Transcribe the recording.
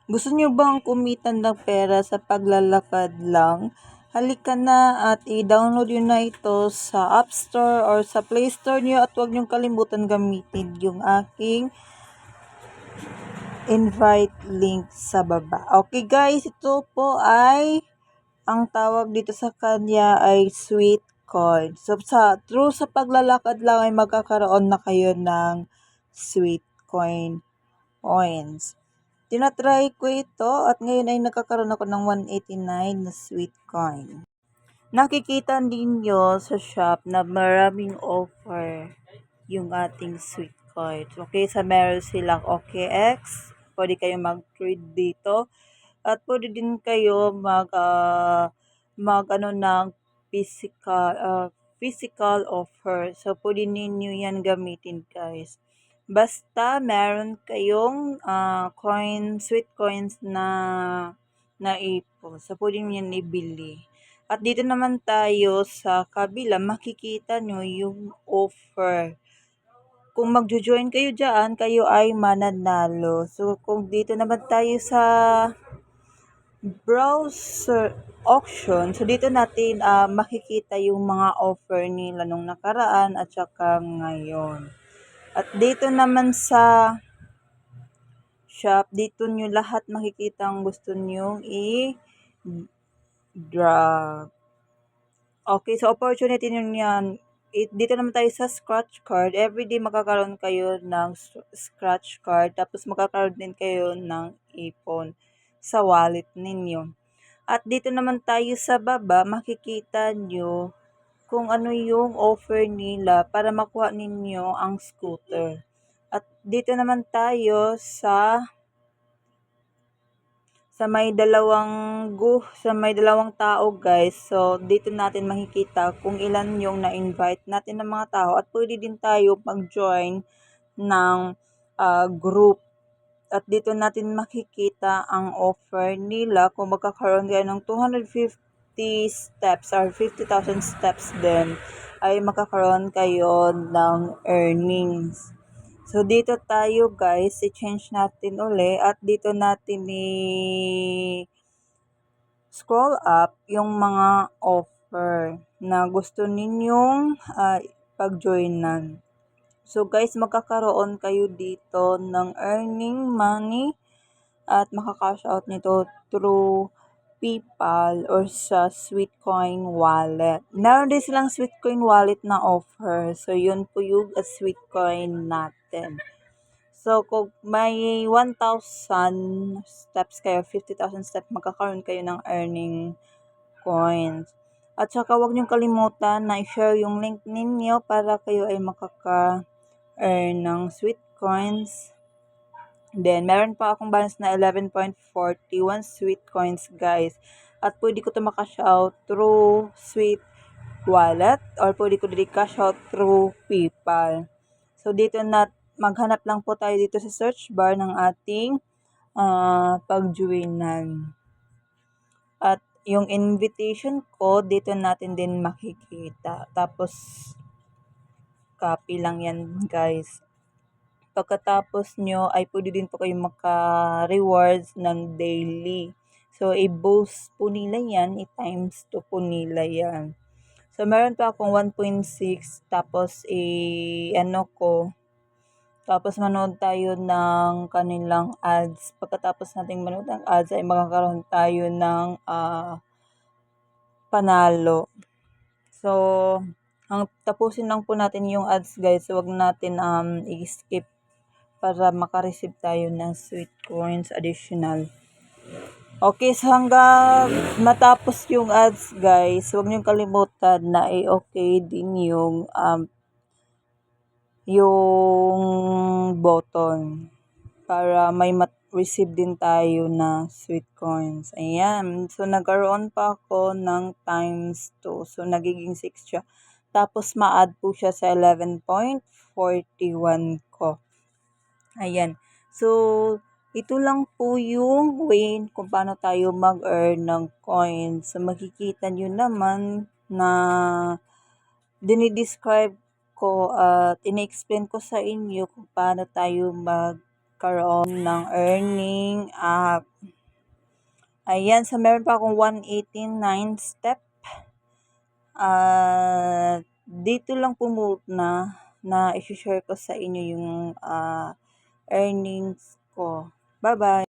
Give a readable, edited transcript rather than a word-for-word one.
Gusto niyo bang kumita ng pera sa paglalakad lang? Halika na at i-download nyo na ito sa App Store or sa Play Store niyo at huwag niyong kalimutan gamitin yung aking invite link sa baba. Okay guys, ito po ay ang tawag dito sa kanya ay sweet coin. So sa paglalakad lang ay magkakaroon na kayo ng sweet coins. Tinatry ko ito at ngayon ay nagkakaroon ako ng 189 na sweet coin. Nakikita ninyo sa shop na maraming offer yung ating sweet coin. Okay, sa meron silang OKX, pwede kayo mag-trade dito at pwede din kayo mag ano ng physical offer. So pwede ninyo yan gamitin guys. Basta meron kayong sweet coins na naipon. So pwede nyo yan ibili. At dito naman tayo sa kabila, makikita nyo yung offer. Kung magjo-join kayo dyan, kayo ay mananalo. So kung dito naman tayo sa browser auction, so dito natin makikita yung mga offer nila nung nakaraan at saka ngayon. At dito naman sa shop, dito nyo lahat makikita ang gusto nyo i-drag. Okay, so opportunity nyo yan. Dito naman tayo sa scratch card. Everyday makakaroon kayo ng scratch card. Tapos makakaroon din kayo ng ipon sa wallet ninyo. At dito naman tayo sa baba, makikita nyo kung ano yung offer nila para makuha ninyo ang scooter. At dito naman tayo sa may dalawang tao guys. So dito natin makikita kung ilan yung na-invite natin ng mga tao at pwede din tayo mag-join ng group. At dito natin makikita ang offer nila kung magkakaroon kayo ng 250 steps or 50,000 steps din ay makakaroon kayo ng earnings. So, dito tayo guys, i-change natin uli at dito natin scroll up yung mga offer na gusto ninyong pag-joinan. So guys, magkakaroon kayo dito ng earning money at makaka-cash out nito through PayPal or sa Sweetcoin wallet. Meron din silang Sweetcoin wallet na offer. So yun po yung Sweetcoin natin. So kung may 1,000 steps kayo, 50,000 steps, magkakaroon kayo ng earning coins. At saka huwag niyong kalimutan na i-share yung link ninyo para kayo ay makaka-earn ng sweet coins. Then, meron pa akong balance na 11.41 sweet coins, guys. At pwede ko ito makash out through Sweet Wallet or pwede ko din cash out through PayPal. So, dito maghanap lang po tayo dito sa search bar ng ating pag-joinan. At yung invitation code, dito natin din makikita. Tapos, copy lang yan, guys. Pagkatapos nyo, ay pwede din po kayo maka-rewards ng daily. So, i-boost po nila yan, i-times 2 po nila yan. So, meron pa akong 1.6, tapos, tapos manood tayo ng kanilang ads. Pagkatapos nating manood ng ads, ay makakaroon tayo ng panalo. So, tapusin lang po natin yung ads guys. Huwag natin i-skip para makareceive tayo ng sweet coins additional. Okay, so hanggang matapos yung ads guys, huwag niyong kalimutan na i-okay din yung button para may receive din tayo na sweet coins. Ayan. So, nagkaroon pa ako ng times 2. So, nagiging 6 siya. Tapos, ma-add po siya sa 11.41 ko. Ayan. So, ito lang po yung way kung paano tayo mag-earn ng coins. So, makikita nyo naman na dinidescribe ko at ina-explain ko sa inyo kung paano tayo magkaroon ng earning app. Ayan, so meron pa akong 189 step. Dito lang po muna na i-share ko sa inyo yung earnings ko. Bye-bye!